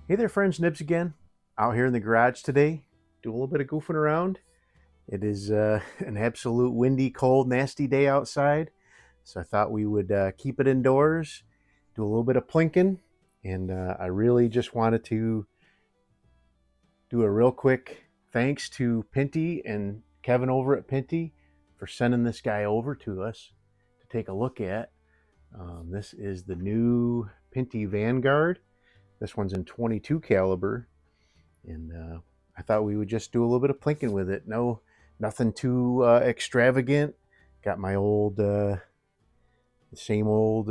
Hey there friends, Nibs again. Out here in the garage today, doing a little bit of goofing around. It is an absolute windy, cold, nasty day outside. So I thought we would keep it indoors, do a little bit of plinking. And I really just wanted to do a real quick thanks to Pinty and Kevin over at Pinty for sending this guy over to us to take a look at. This is the new Pinty Vanguard. This one's in 22 caliber, and I thought we would just do a little bit of plinking with it. No, nothing too extravagant. Got my old, same old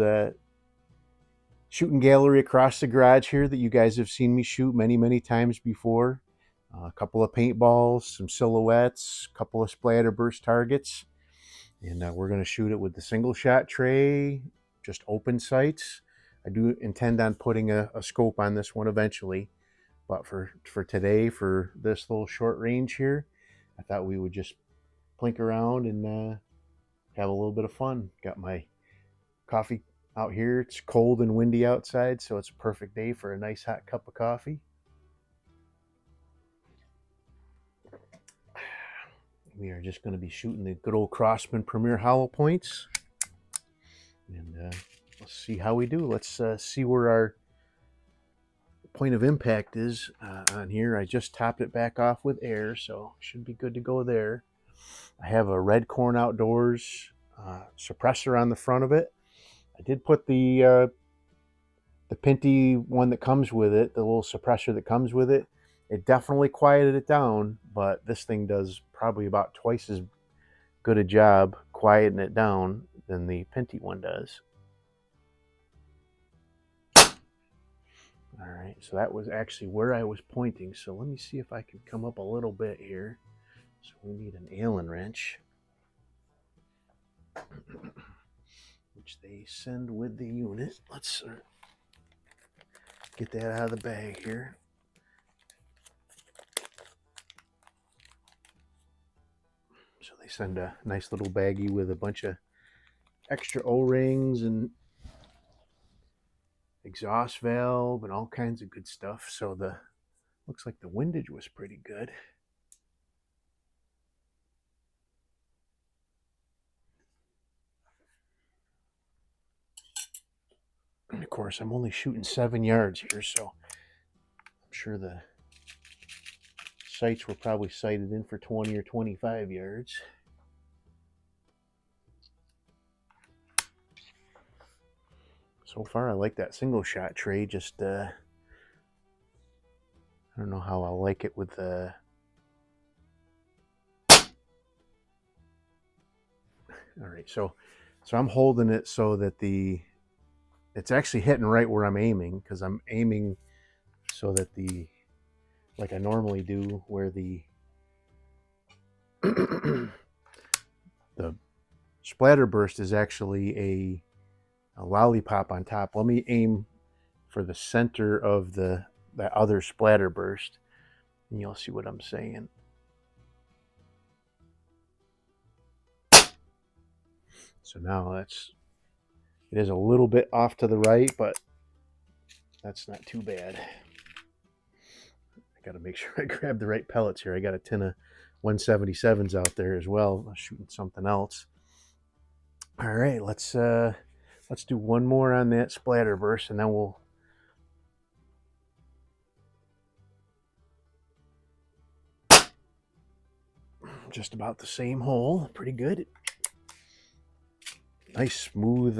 shooting gallery across the garage here that you guys have seen me shoot many, many times before. A couple of paintballs, some silhouettes, a couple of splatterburst targets, and we're going to shoot it with the single shot tray, just open sights. I do intend on putting a scope on this one eventually, but for today, for this little short range here, I thought we would just plink around and have a little bit of fun. Got my coffee out here. It's cold and windy outside, so it's a perfect day for a nice hot cup of coffee. We are just going to be shooting the good old Crossman Premier hollow points, and let's see how we do. Let's see where our point of impact is on here. I just topped it back off with air, so should be good to go there. I have a Red Corn Outdoors suppressor on the front of it. I did put the Pinty one that comes with it, the little suppressor that comes with it. It definitely quieted it down, but this thing does probably about twice as good a job quieting it down than the Pinty one does. All right, so that was actually where I was pointing. So let me see if I can come up a little bit here. So we need an Allen wrench, which they send with the unit. Let's get that out of the bag here. So they send a nice little baggie with a bunch of extra O-rings and exhaust valve and all kinds of good stuff. So the looks like the windage was pretty good. And of course, I'm only shooting 7 yards here, so I'm sure the sights were probably sighted in for 20 or 25 yards. So far, I like that single shot tray. Just I don't know how I'll like it with the all right, so I'm holding it so that it's actually hitting right where I'm aiming, because I'm aiming so that like I normally do, where the the splatter burst is actually a lollipop on top. Let me aim for the center of that other splatter burst, and you'll see what I'm saying. So now it is a little bit off to the right, but that's not too bad. I got to make sure I grab the right pellets here. I got a tin of 177s out there as well. I'm shooting something else. All right, let's do one more on that splatter burst, and then we'll just about the same hole. Pretty good. Nice smooth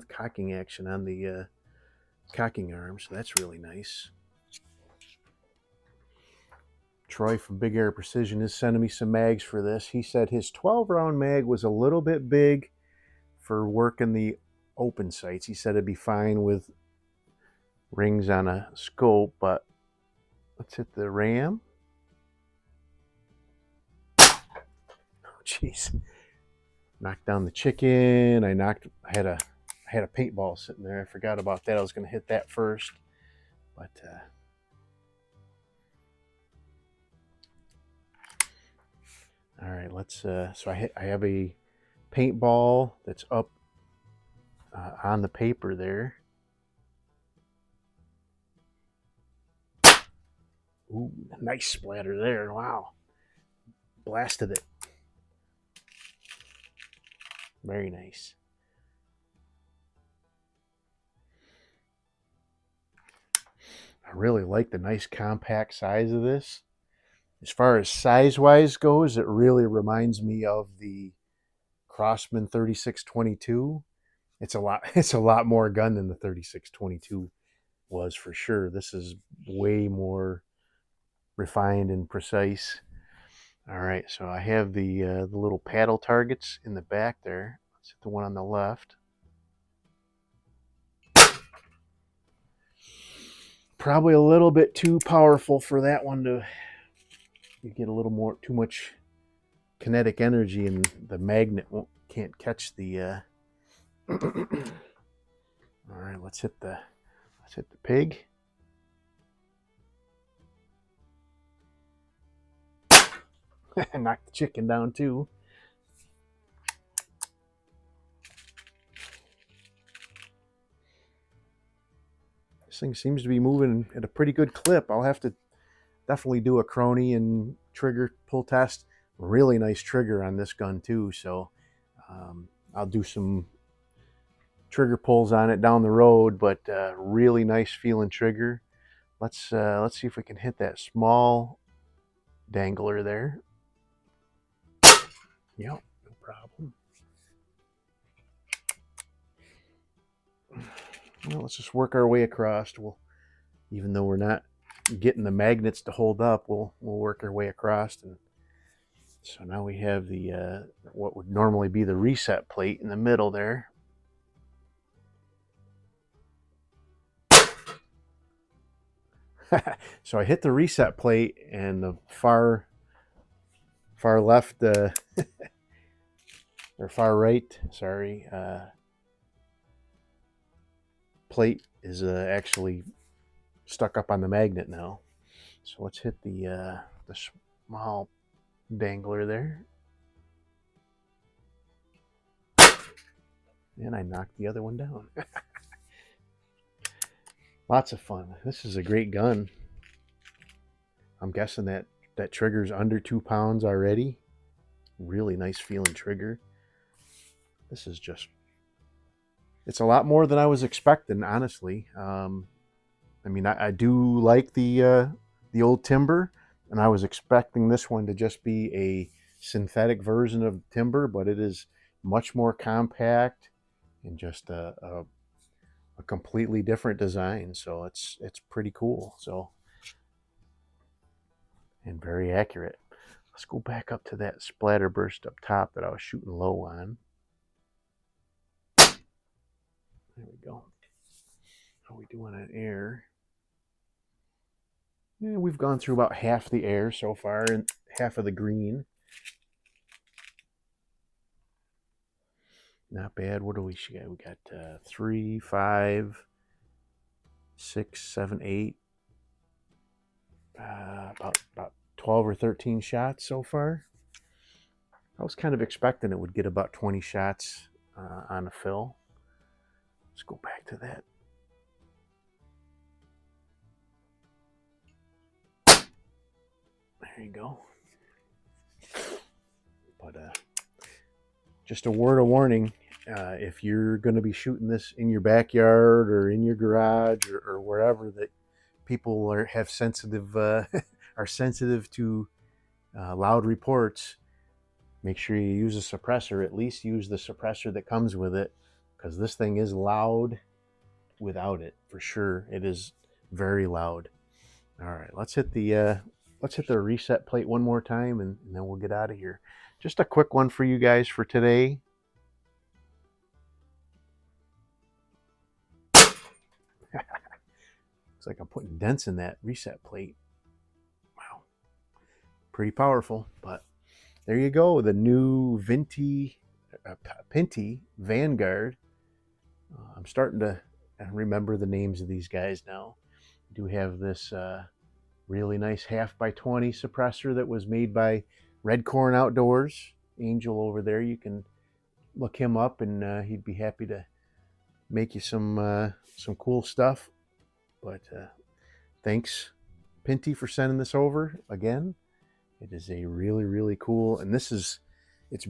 cocking action on the cocking arm, so that's really nice. Troy from Big Air Precision is sending me some mags for this. He said his 12-round mag was a little bit big for working the open sights. He said it'd be fine with rings on a scope, but let's hit the ram. Oh, jeez. Knocked down the chicken. I had a paintball sitting there. I forgot about that. I was going to hit that first, but all right, let's so I have a paintball that's up on the paper there. Ooh, nice splatter there. Wow. Blasted it. Very nice. I really like the nice compact size of this. As far as size-wise goes, it really reminds me of the Crossman 3622. It's a lot it's a lot more gun than the 3622 was for sure. This is way more refined and precise. All right, so I have the little paddle targets in the back there. Let's hit the one on the left. Probably a little bit too powerful for that one to get a little more too much kinetic energy, and the magnet can't catch the. All right, let's hit the pig. Knock the chicken down too. This thing seems to be moving at a pretty good clip. I'll have to definitely do a crony and trigger pull test. Really nice trigger on this gun too, so I'll do some trigger pulls on it down the road, but really nice feeling trigger. Let's see if we can hit that small dangler there. Yep, no problem. Well, let's just work our way across. Even though we're not getting the magnets to hold up, we'll work our way across. And so now we have the what would normally be the reset plate in the middle there. So I hit the reset plate, and the far left or far right, sorry, plate is actually stuck up on the magnet now. So let's hit the small dangler there. And I knocked the other one down. Lots of fun. This is a great gun. I'm guessing that trigger's under 2 pounds already. Really nice feeling trigger. This is just, it's a lot more than I was expecting, honestly. I mean, I do like the old timber, and I was expecting this one to just be a synthetic version of timber, but it is much more compact and just a completely different design. So it's pretty cool. So, and very accurate. Let's go back up to that splatter burst up top that I was shooting low on. There we go. How are we doing on air? Yeah, we've gone through about half the air so far and half of the green. Not bad. What do we got? We got 3, 5, 6, 7, 8. About 12 or 13 shots so far. I was kind of expecting it would get about 20 shots on a fill. Let's go back to that. There you go. But just a word of warning, if you're going to be shooting this in your backyard or in your garage or wherever that people have sensitive are sensitive to loud reports, make sure you use a suppressor. At least use the suppressor that comes with it, because this thing is loud without it, for sure. It is very loud. All right, let's hit the reset plate one more time, and then we'll get out of here. Just a quick one for you guys for today. Looks like I'm putting dents in that reset plate. Wow, pretty powerful. But there you go, the new Pinty Vanguard. I'm starting to remember the names of these guys now. I do have this really nice 1/2x20 suppressor that was made by Red Corn Outdoors. Angel over there, you can look him up, and he'd be happy to make you some cool stuff. But thanks, Pinty for sending this over again. It is a really, really cool, and it's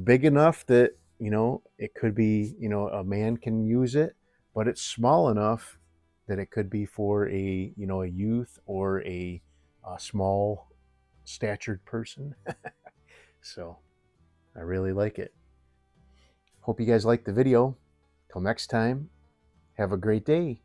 big enough that, you know, it could be, you know, a man can use it, but it's small enough that it could be for a, you know, a youth or a small statured person. So I really like it. Hope you guys liked the video. Till next time, have a great day.